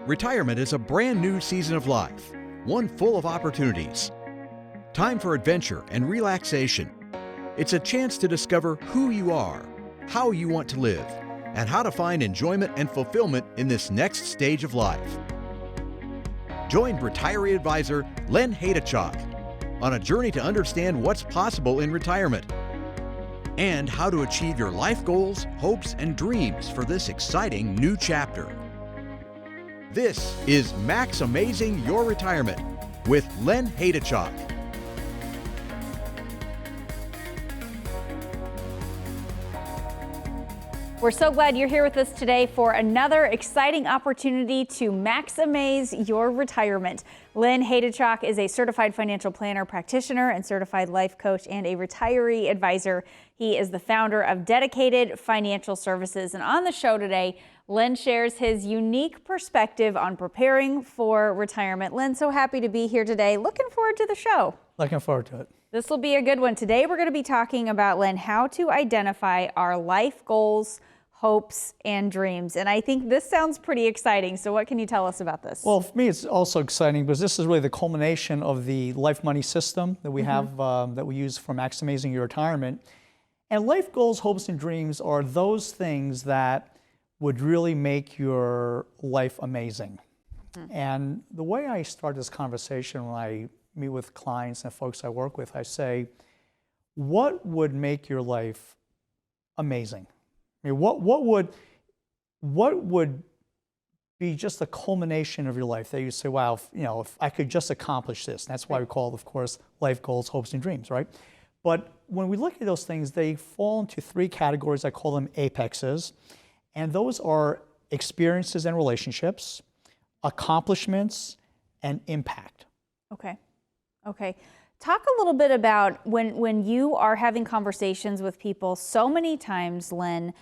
Retirement is a brand new season of life, one full of opportunities. Time for adventure and relaxation. It's a chance to discover who you are, how you want to live, and how to find enjoyment and fulfillment in this next stage of life. Join retiree advisor Len Haidachok on a journey to understand what's possible in retirement and how to achieve your life goals, hopes, and dreams for this exciting new chapter. This is MaxAMAZING Your Retirement with Len Haidachok. We're so glad you're here with us today for another exciting opportunity to maximize your retirement. Len Haidachok is a certified financial planner, practitioner, and certified life coach, and a retiree advisor. He is the founder of Dedicated Financial Services. And on the show today, Len shares his unique perspective on preparing for retirement. Len, so happy to be here today. Looking forward to the show. Looking forward to it. This will be a good one. Today, we're going to be talking about, Len, how to identify our life goals, hopes, and dreams. And I think this sounds pretty exciting. So what can you tell us about this? Well, for me, it's also exciting because this is really the culmination of the life money system that we have, that we use for maximizing your retirement. And life goals, hopes, and dreams are those things that would really make your life amazing. And the way I start this conversation when I meet with clients and folks I work with, I say, what would make your life amazing? I mean, what would be just the culmination of your life that you say, wow, if I could just accomplish this. And that's why we call it, of course, life goals, hopes, and dreams, right? But when we look at those things, they fall into three categories. I call them apexes. And those are experiences and relationships, accomplishments, and impact. Okay. Talk a little bit about when you are having conversations with people. So many times, Len,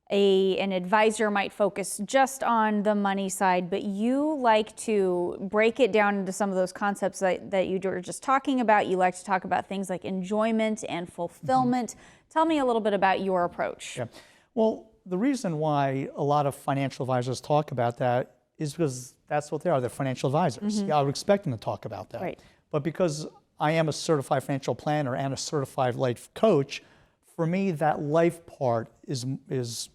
an advisor might focus just on the money side, but you like to break it down into some of those concepts that you were just talking about. You like to talk about things like enjoyment and fulfillment. Tell me a little bit about your approach. Yeah. Well, the reason why a lot of financial advisors talk about that is because that's what they are. They're financial advisors. Yeah, I would expect them to talk about that. Right. But because I am a certified financial planner and a certified life coach, for me, that life part is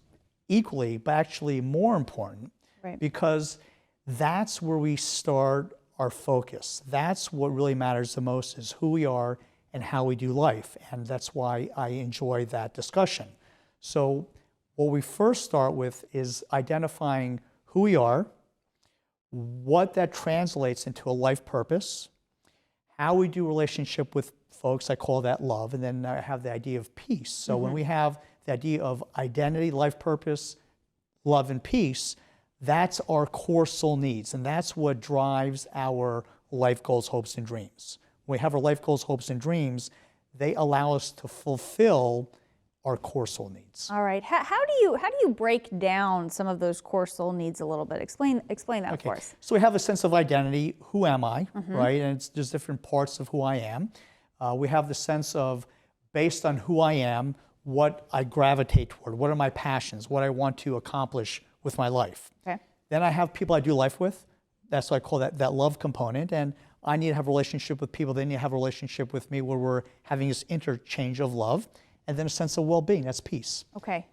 equally, but actually more important, Right. because that's where we start our focus. That's what really matters the most, is who we are and how we do life. And that's why I enjoy that discussion. So what we first start with is identifying who we are, what that translates into a life purpose, how we do relationship with folks, I call that love, and then I have the idea of peace. So when we have the idea of identity, life purpose, love, and peace, that's our core soul needs, and that's what drives our life goals, hopes, and dreams. When we have our life goals, hopes, and dreams, they allow us to fulfill our core soul needs. All right. How do you break down some of those core soul needs a little bit? Explain that for us. So we have a sense of identity. Who am I, right? And there's different parts of who I am. We have the sense of, based on who I am, what I gravitate toward, what are my passions, what I want to accomplish with my life. Okay. Then I have people I do life with. That's what I call that love component. And I need to have a relationship with people. They need to have a relationship with me where we're having this interchange of love. And then a sense of well-being, that's peace. Okay.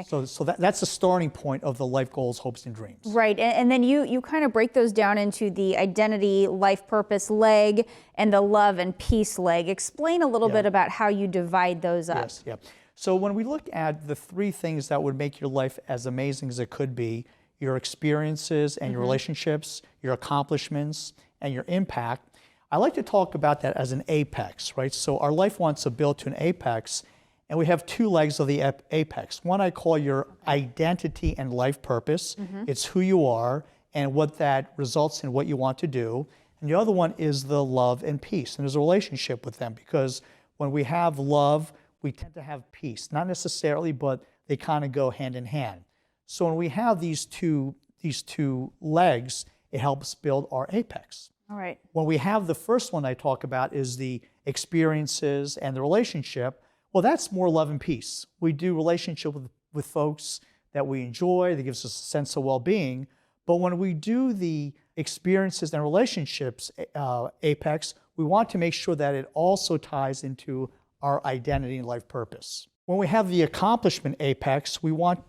So that's the starting point of the life goals, hopes, and dreams. Right, and then you kind of break those down into the identity, life purpose leg, and the love and peace leg. Explain a little bit about how you divide those up. Yes, yeah. So when we look at the three things that would make your life as amazing as it could be, your experiences and your relationships, your accomplishments, and your impact, I like to talk about that as an apex, right? So our life wants to build to an apex. And we have two legs of the apex. One I call your identity and life purpose. It's who you are and what that results in what you want to do. And the other one is the love and peace. And there's a relationship with them, because when we have love, we tend to have peace. Not necessarily, but they kind of go hand in hand. So when we have these two legs, it helps build our apex. All right. When we have the first one I talk about is the experiences and the relationship, well, that's more love and peace. We do relationship with folks that we enjoy, that gives us a sense of well-being. But when we do the experiences and relationships apex, we want to make sure that it also ties into our identity and life purpose. When we have the accomplishment apex,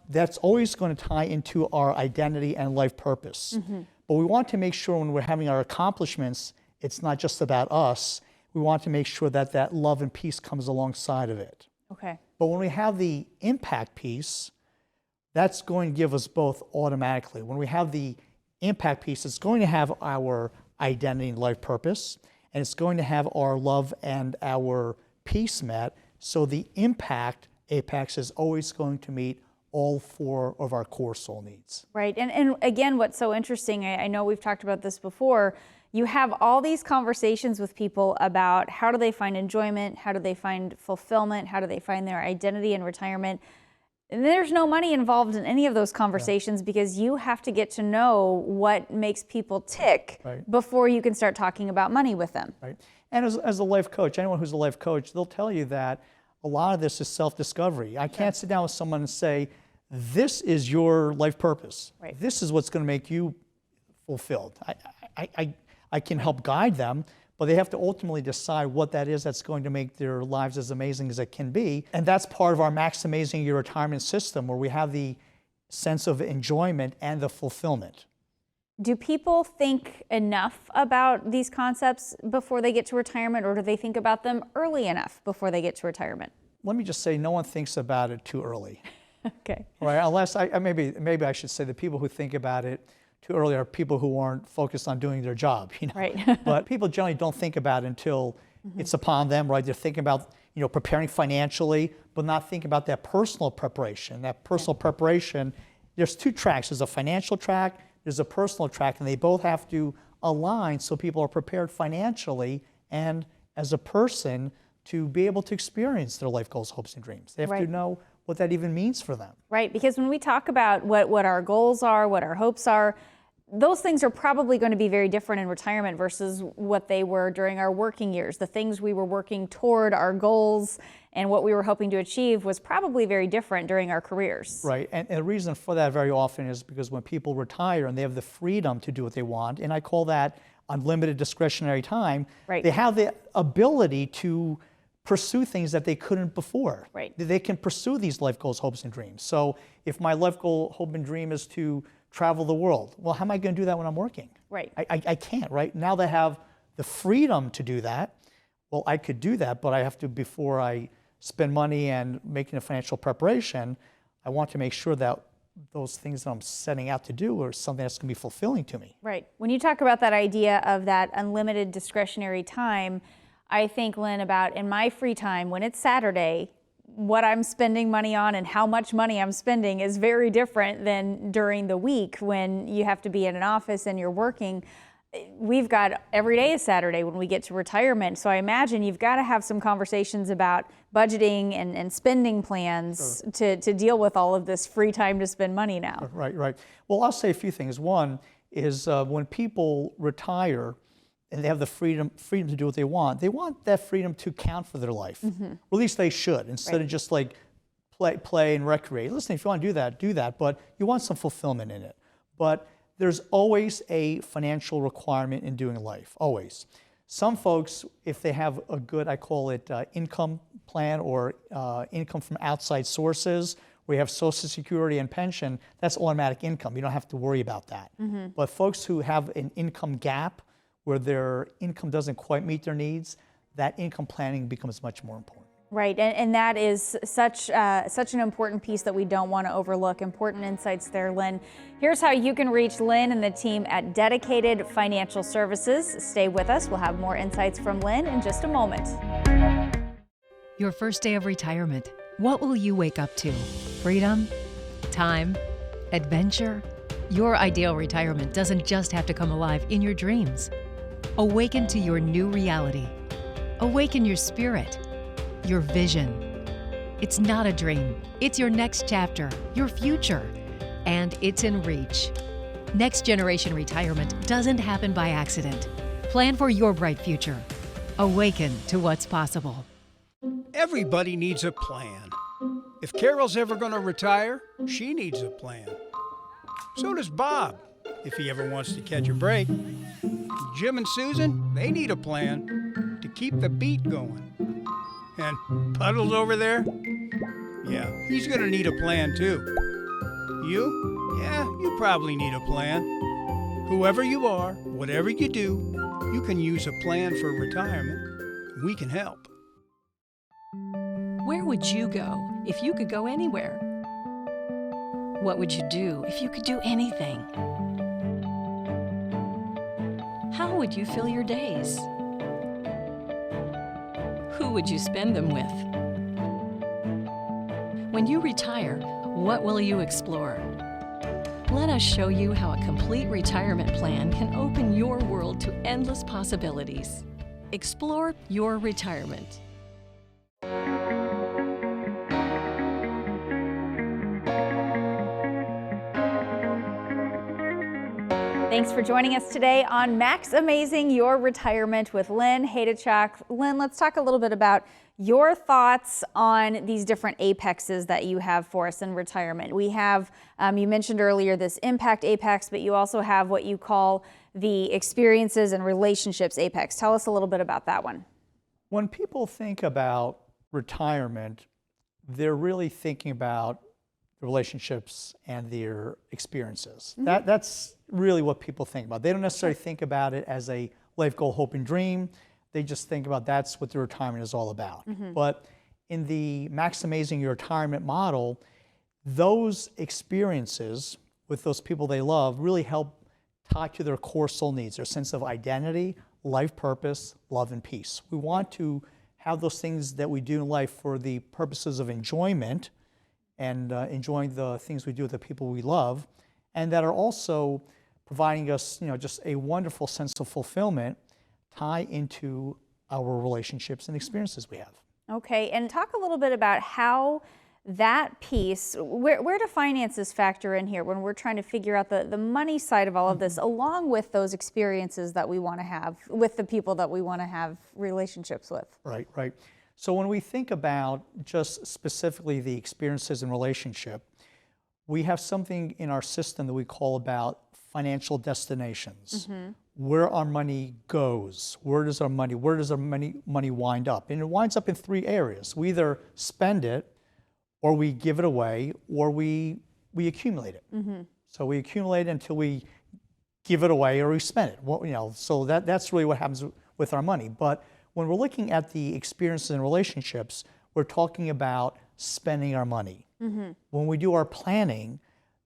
that's always going to tie into our identity and life purpose. But we want to make sure when we're having our accomplishments, it's not just about us. We want to make sure that that love and peace comes alongside of it. Okay. But when we have the impact piece, that's going to give us both automatically. When we have the impact piece, it's going to have our identity and life purpose, and it's going to have our love and our peace met. So the impact apex is always going to meet all 4 of our core soul needs. Right. And again, what's so interesting, I know we've talked about this before, you have all these conversations with people about how do they find enjoyment, how do they find fulfillment, how do they find their identity in retirement. And there's no money involved in any of those conversations because you have to get to know what makes people tick before you can start talking about money with them. Right. And as a life coach, anyone who's a life coach, they'll tell you that a lot of this is self-discovery. I can't sit down with someone and say, this is your life purpose. This is what's going to make you fulfilled. I can help guide them, but they have to ultimately decide what that is that's going to make their lives as amazing as it can be. And that's part of our MaxAMAZIng Your Retirement system, where we have the sense of enjoyment and the fulfillment. Do people think enough about these concepts before they get to retirement, or do they think about them early enough before they get to retirement? Let me just say, no one thinks about it too early. Okay. Right, unless maybe I should say the people who think about it too early are people who aren't focused on doing their job, you know. Right. But people generally don't think about it until it's upon them, right? They're thinking about, preparing financially, but not thinking about that personal preparation. That personal preparation, there's 2 tracks. There's a financial track, there's a personal track, and they both have to align so people are prepared financially and as a person to be able to experience their life goals, hopes, and dreams. They have to know what that even means for them. Right, because when we talk about what our goals are, what our hopes are, those things are probably going to be very different in retirement versus what they were during our working years. The things we were working toward, our goals, and what we were hoping to achieve was probably very different during our careers. Right, and the reason for that very often is because when people retire and they have the freedom to do what they want, and I call that unlimited discretionary time, they have the ability to pursue things that they couldn't before. Right. They can pursue these life goals, hopes, and dreams. So if my life goal, hope, and dream is to travel the world, well, how am I going to do that when I'm working? Right. I can't, right? Now they have the freedom to do that. Well, I could do that, but I have to, before I spend money and making a financial preparation, I want to make sure that those things that I'm setting out to do are something that's going to be fulfilling to me. Right. When you talk about that idea of that unlimited discretionary time, I think, Lynn, about in my free time, when it's Saturday, what I'm spending money on and how much money I'm spending is very different than during the week when you have to be in an office and you're working. We've got every day is Saturday when we get to retirement. So I imagine you've got to have some conversations about budgeting and spending plans to deal with all of this free time to spend money now. Right. Well, I'll say a few things. One is when people retire, and they have the freedom to do what they want that freedom to count for their life. Or at least they should, instead of just like play and recreate. Listen, if you want to do that, but you want some fulfillment in it. But there's always a financial requirement in doing life, always. Some folks, if they have a good, I call it income plan or income from outside sources, where you have Social Security and pension, that's automatic income. You don't have to worry about that. But folks who have an income gap, where their income doesn't quite meet their needs, that income planning becomes much more important. Right, and that is such an important piece that we don't want to overlook. Important insights there, Lynn. Here's how you can reach Lynn and the team at Dedicated Financial Services. Stay with us. We'll have more insights from Lynn in just a moment. Your first day of retirement. What will you wake up to? Freedom? Time? Adventure? Your ideal retirement doesn't just have to come alive in your dreams. Awaken to your new reality. Awaken your spirit, your vision. It's not a dream. It's your next chapter, your future, and it's in reach. Next generation retirement doesn't happen by accident. Plan for your bright future. Awaken to what's possible. Everybody needs a plan. If Carol's ever going to retire, she needs a plan. So does Bob. if he ever wants to catch a break. Jim and Susan, they need a plan to keep the beat going. And Puddles over there, yeah, he's gonna need a plan too. You? Yeah, you probably need a plan. Whoever you are, whatever you do, you can use a plan for retirement. We can help. Where would you go if you could go anywhere? What would you do if you could do anything? How would you fill your days? Who would you spend them with? When you retire, what will you explore? Let us show you how a complete retirement plan can open your world to endless possibilities. Explore your retirement. Thanks for joining us today on Max Amazing Your Retirement with Lynn Haydachok. Lynn, let's talk a little bit about your thoughts on these different apexes that you have for us in retirement. We have, you mentioned earlier, this impact apex, but you also have what you call the experiences and relationships apex. Tell us a little bit about that one. When people think about retirement, they're really thinking about the relationships and their experiences. Mm-hmm. That's really what people think about. They don't necessarily think about it as a life goal, hope, and dream. They just think about that's what the retirement is all about. Mm-hmm. But in the MaxAMAZIng Your Retirement model, those experiences with those people they love really help tie to their core soul needs, their sense of identity, life purpose, love, and peace. We want to have those things that we do in life for the purposes of enjoyment and enjoying the things we do with the people we love, and that are also providing us, just a wonderful sense of fulfillment, tie into our relationships and experiences we have. Okay, and talk a little bit about how that piece, where do finances factor in here when we're trying to figure out the money side of all of this, along with those experiences that we want to have with the people that we want to have relationships with? Right. So when we think about just specifically the experiences and relationship, we have something in our system that we call about financial destinations. Mm-hmm. Where our money goes, where does our money wind up? And it winds up in three areas. We either spend it, or we give it away, or we accumulate it. Mm-hmm. So we accumulate it until we give it away or we spend it. Well, so that's really what happens with our money. But when we're looking at the experiences and relationships, we're talking about spending our money. Mm-hmm. When we do our planning,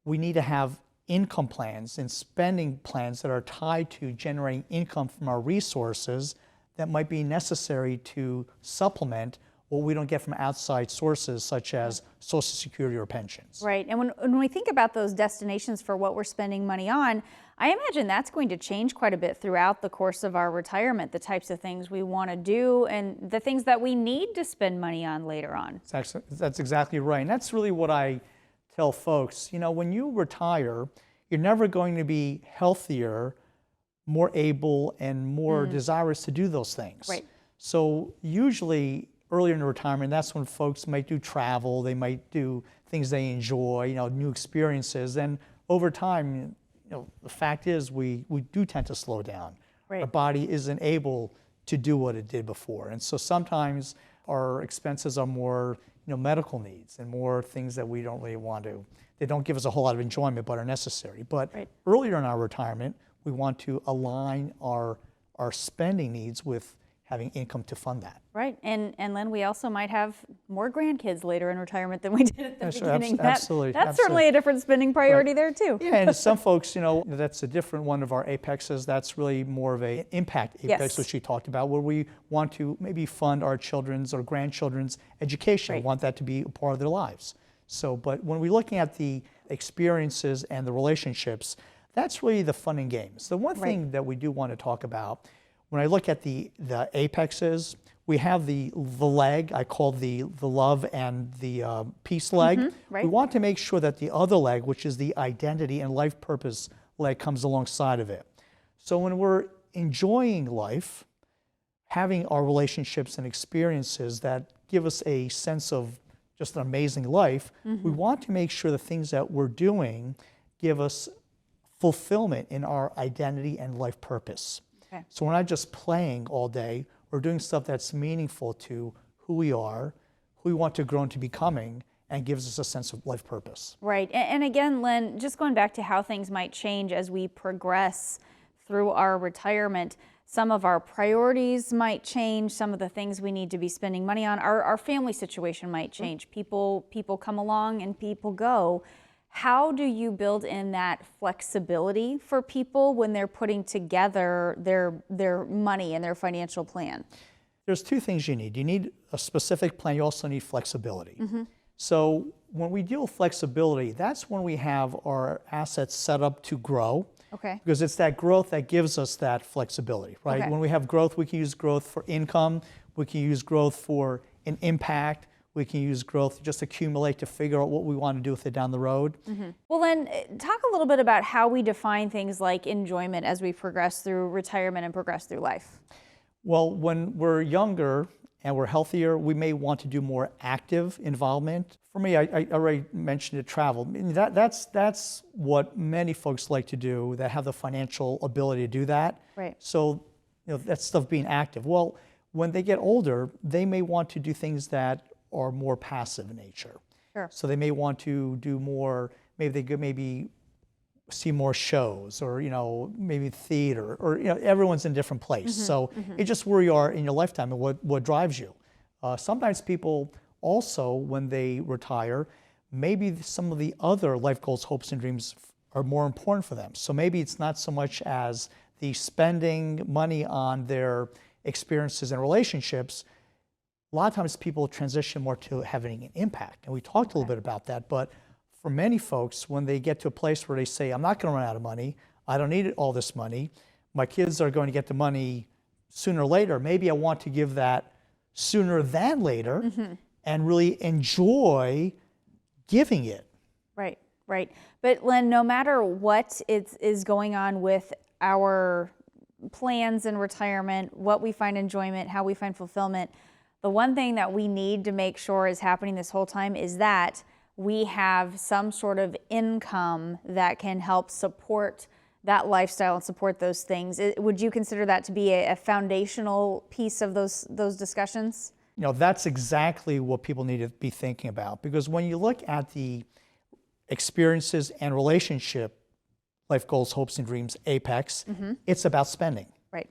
we need to have income plans and spending plans that are tied to generating income from our resources that might be necessary to supplement what we don't get from outside sources such as Social Security or pensions. Right, and when we think about those destinations for what we're spending money on, I imagine that's going to change quite a bit throughout the course of our retirement, the types of things we want to do and the things that we need to spend money on later on. That's exactly right, and that's really what I tell folks. When you retire, you're never going to be healthier, more able, and more desirous to do those things. Right. So usually earlier in retirement, that's when folks might do travel, they might do things they enjoy, new experiences, and over time, the fact is we do tend to slow down. Right. Our body isn't able to do what it did before, and so sometimes our expenses are more medical needs and more things that we don't really want to. They don't give us a whole lot of enjoyment, but are necessary. But right. Earlier in our retirement, we want to align our spending needs with having income to fund that. Right, and Lynn, we also might have more grandkids later in retirement than we did at the beginning. Absolutely. That's certainly a different spending priority there too. Yeah, and some folks, that's a different one of our apexes. That's really more of an impact apex, Yes. which you talked about, where we want to maybe fund our children's or grandchildren's education. Right. We want that to be a part of their lives. So, but when we're looking at the experiences and the relationships, that's really the fun and games. The one thing that we do want to talk about, when I look at the apexes, we have the leg, I call the love and the peace leg. right. We want to make sure that the other leg, which is the identity and life purpose leg, comes alongside of it. So when we're enjoying life, having our relationships and experiences that give us a sense of just an amazing life, we want to make sure the things that we're doing give us fulfillment in our identity and life purpose. Okay. So we're not just playing all day, we're doing stuff that's meaningful to who we are, who we want to grow into becoming, and gives us a sense of life purpose. Right. And again, Lynn, just going back to how things might change as we progress through our retirement, some of our priorities might change, some of the things we need to be spending money on, our family situation might change. People come along and people go. How do you build in that flexibility for people when they're putting together their money and their financial plan? There's two things you need. You need a specific plan, you also need flexibility. So when we deal with flexibility, that's when we have our assets set up to grow. Okay. Because it's that growth that gives us that flexibility, right? Okay. When we have growth, we can use growth for income, we can use growth for an impact, we can use growth to just accumulate to figure out what we want to do with it down the road. Well, then talk a little bit about how we define things like enjoyment as we progress through retirement and progress through life. Well, when we're younger and we're healthier, we may want to do more active involvement. For me, I already mentioned it, travel. I mean, that's what many folks like to do that have the financial ability to do that. Right. So, that stuff being active. Well, when they get older, they may want to do things that are more passive in nature. Sure. So they may want to do more, maybe they could see more shows, or maybe theater, or everyone's in a different place. So it's just where you are in your lifetime and what drives you. Sometimes people also, when they retire, maybe some of the other life goals, hopes, and dreams are more important for them. So maybe it's not so much as the spending money on their experiences and relationships. A lot of times people transition more to having an impact, and we talked a little bit about that. But for many folks, when they get to a place where they say, I'm not going to run out of money, I don't need all this money, my kids are going to get the money sooner or later, maybe I want to give that sooner than later and really enjoy giving it. Right, right. But Lynn, no matter what is going on with our plans in retirement, what we find enjoyment, how we find fulfillment, the one thing that we need to make sure is happening this whole time is that we have some sort of income that can help support that lifestyle and support those things. Would you consider that to be a foundational piece of those discussions? That's exactly what people need to be thinking about, because when you look at the experiences and relationship, life goals, hopes, and dreams, apex, it's about spending. Right.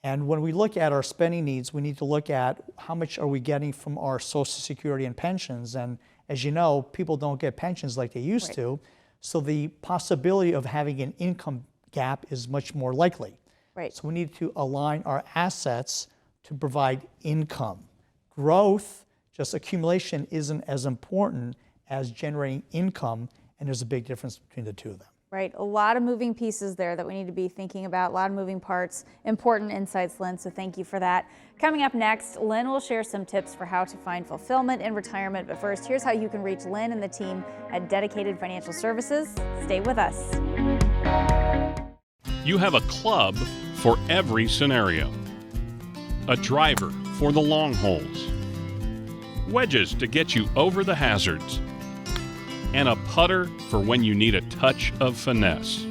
And when we look at our spending needs, we need to look at how much are we getting from our Social Security and pensions. And as you know, people don't get pensions like they used to. So the possibility of having an income gap is much more likely. Right. So we need to align our assets to provide income. Growth, just accumulation, isn't as important as generating income, and there's a big difference between the two of them. Right, a lot of moving pieces there that we need to be thinking about, a lot of moving parts, important insights, Lynn, so thank you for that. Coming up next, Lynn will share some tips for how to find fulfillment in retirement, but first, here's how you can reach Lynn and the team at Dedicated Financial Services. Stay with us. You have a club for every scenario, a driver for the long holes, wedges to get you over the hazards, and a putter for when you need a touch of finesse.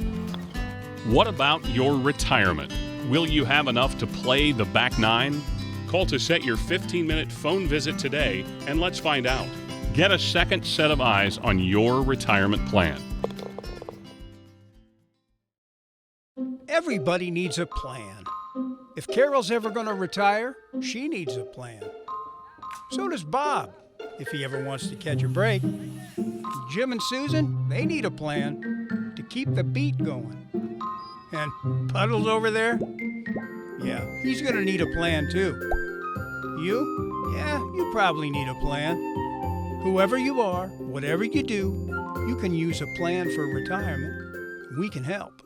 What about your retirement? Will you have enough to play the back nine? Call to set your 15-minute phone visit today, and let's find out. Get a second set of eyes on your retirement plan. Everybody needs a plan. If Carol's ever going to retire, she needs a plan. So does Bob, if he ever wants to catch a break. Jim and Susan, they need a plan to keep the beat going. And Puddles over there, yeah, he's going to need a plan too. You? Yeah, you probably need a plan. Whoever you are, whatever you do, you can use a plan for retirement. We can help.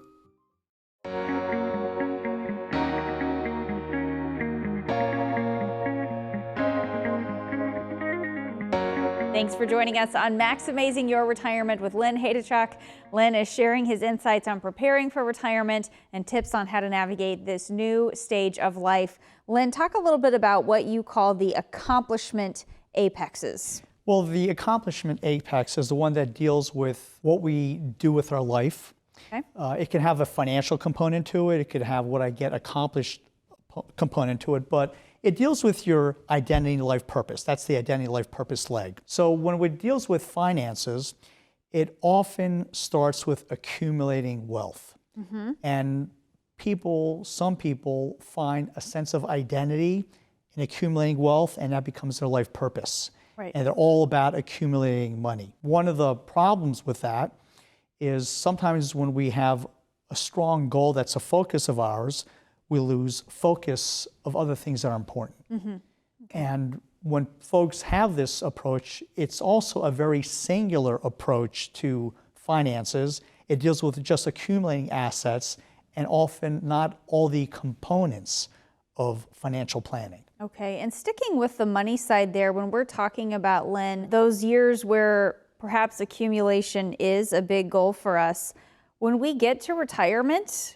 Thanks for joining us on MaxAMAZIng Your Retirement with Lynn Haydachuk. Lynn is sharing his insights on preparing for retirement and tips on how to navigate this new stage of life. Lynn, talk a little bit about what you call the accomplishment apexes. Well, the accomplishment apex is the one that deals with what we do with our life. Okay. It can have a financial component to it. It could have what I get accomplished component to it, but it deals with your identity and life purpose. That's the identity and life purpose leg. So when it deals with finances, it often starts with accumulating wealth. And some people find a sense of identity in accumulating wealth, and that becomes their life purpose. Right. And they're all about accumulating money. One of the problems with that is sometimes when we have a strong goal that's a focus of ours, we lose focus of other things that are important. And when folks have this approach, it's also a very singular approach to finances. It deals with just accumulating assets and often not all the components of financial planning. Okay, and sticking with the money side there, when we're talking about, Lynn, those years where perhaps accumulation is a big goal for us, when we get to retirement,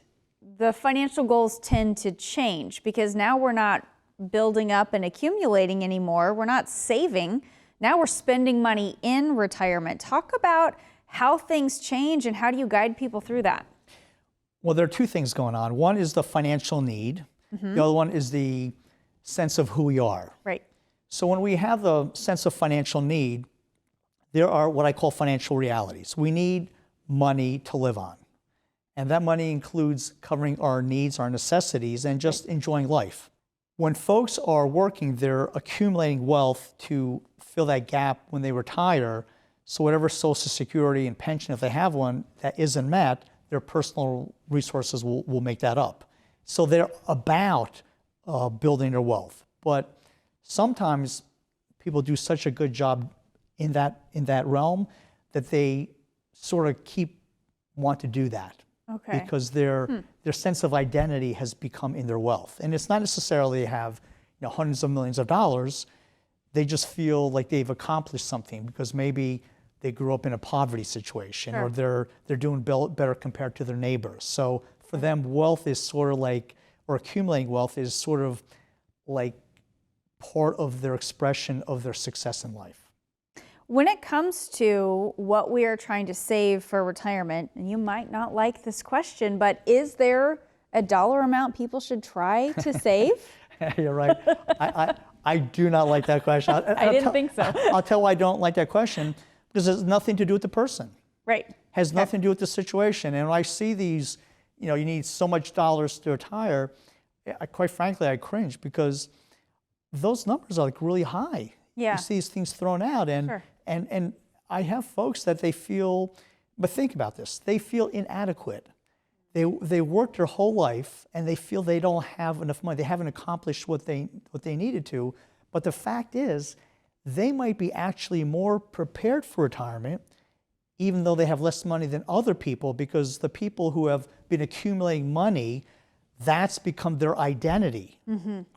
the financial goals tend to change because now we're not building up and accumulating anymore. We're not saving. Now we're spending money in retirement. Talk about how things change and how do you guide people through that? Well, there are two things going on. One is the financial need. The other one is the sense of who we are. Right. So when we have the sense of financial need, there are what I call financial realities. We need money to live on. And that money includes covering our needs, our necessities, and just enjoying life. When folks are working, they're accumulating wealth to fill that gap when they retire. So whatever Social Security and pension, if they have one, that isn't met, their personal resources will make that up. So they're about building their wealth. But sometimes people do such a good job in that realm that they sort of want to do that. Okay. Because their sense of identity has become in their wealth. And it's not necessarily they have hundreds of millions of dollars. They just feel like they've accomplished something because maybe they grew up in a poverty situation or they're doing better compared to their neighbors. So for them, wealth is sort of like, or accumulating wealth is sort of like part of their expression of their success in life. When it comes to what we are trying to save for retirement, and you might not like this question, but is there a dollar amount people should try to save? You're right. I do not like that question. I didn't think so. I'll tell why I don't like that question, because it has nothing to do with the person. Right. Has nothing to do with the situation. And when I see these, you need so much dollars to retire, quite frankly, I cringe because those numbers are like really high. Yeah. You see these things thrown out, and I have folks that they feel, but think about this, they feel inadequate. They worked their whole life and they feel they don't have enough money. They haven't accomplished what they needed to. But the fact is, they might be actually more prepared for retirement, even though they have less money than other people, because the people who have been accumulating money, that's become their identity.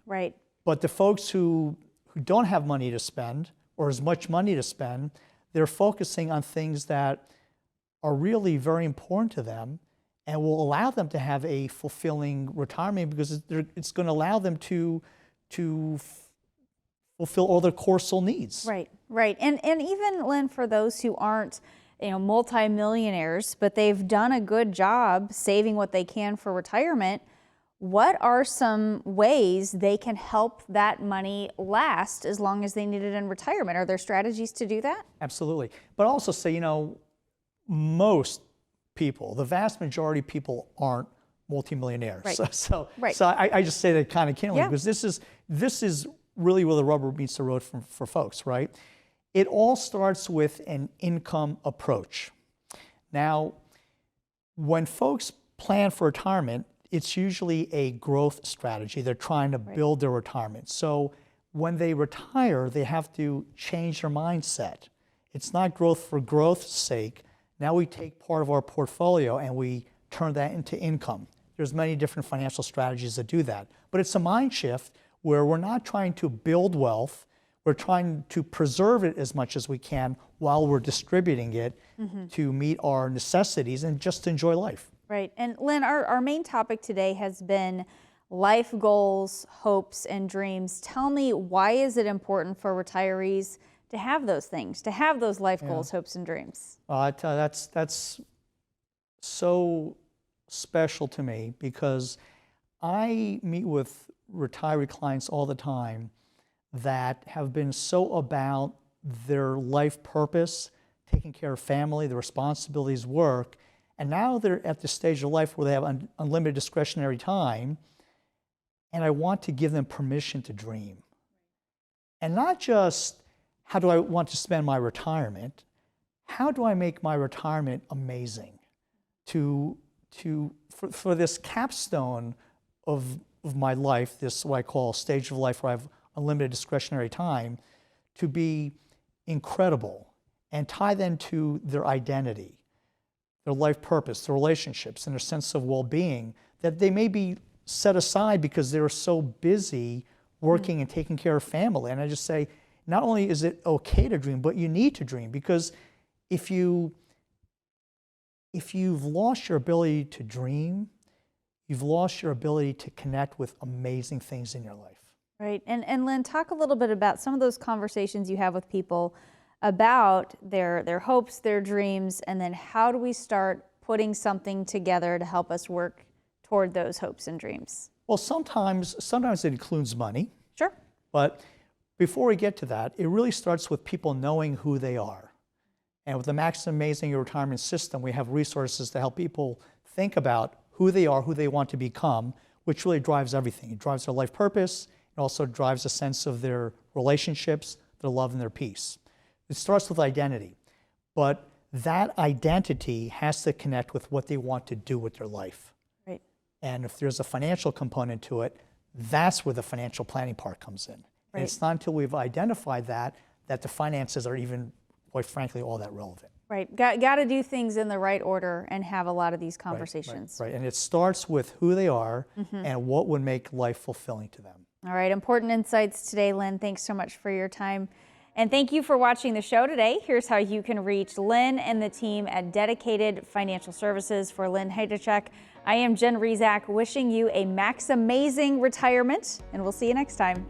Right. But the folks who don't have money to spend or as much money to spend, they're focusing on things that are really very important to them and will allow them to have a fulfilling retirement because it's going to allow them to fulfill all their core soul needs. Right, right. And even, Lynn, for those who aren't multimillionaires, but they've done a good job saving what they can for retirement, what are some ways they can help that money last as long as they need it in retirement? Are there strategies to do that? Absolutely. But also say, most people, the vast majority of people aren't multimillionaires. Right. So I just say that kind of candidly because this is really where the rubber meets the road for folks, right? It all starts with an income approach. Now, when folks plan for retirement, it's usually a growth strategy. They're trying to build their retirement. So when they retire, they have to change their mindset. It's not growth for growth's sake. Now we take part of our portfolio and we turn that into income. There's many different financial strategies that do that. But it's a mind shift where we're not trying to build wealth. We're trying to preserve it as much as we can while we're distributing it to meet our necessities and just enjoy life. Right. And Lynn, our main topic today has been life goals, hopes, and dreams. Tell me, why is it important for retirees to have those things, to have those life goals, hopes, and dreams? That's so special to me because I meet with retiree clients all the time that have been so about their life purpose, taking care of family, the responsibilities, work, and now they're at the stage of life where they have unlimited discretionary time, and I want to give them permission to dream. And not just how do I want to spend my retirement, how do I make my retirement amazing? For this capstone of my life, this what I call stage of life where I have unlimited discretionary time, to be incredible and tie them to their identity, their life purpose, their relationships, and their sense of well-being that they may be set aside because they're so busy working and taking care of family. And I just say, not only is it okay to dream, but you need to dream, because if you've lost your ability to dream, you've lost your ability to connect with amazing things in your life. Right. And Lynn, talk a little bit about some of those conversations you have with people about their hopes, their dreams, and then how do we start putting something together to help us work toward those hopes and dreams? Well, sometimes it includes money. Sure. But before we get to that, it really starts with people knowing who they are. And with the MaxAMAZIng Your Retirement system, we have resources to help people think about who they are, who they want to become, which really drives everything. It drives their life purpose. It also drives a sense of their relationships, their love, and their peace. It starts with identity. But that identity has to connect with what they want to do with their life. Right. And if there's a financial component to it, that's where the financial planning part comes in. Right. And it's not until we've identified that the finances are even, quite frankly, all that relevant. Right. Got to do things in the right order and have a lot of these conversations. Right. And it starts with who they are and what would make life fulfilling to them. All right. Important insights today, Lynn. Thanks so much for your time. And thank you for watching the show today. Here's how you can reach Lynn and the team at Dedicated Financial Services. For Lynn Haidachuk, I am Jen Rizak, wishing you a MaxAMAZIng retirement, and we'll see you next time.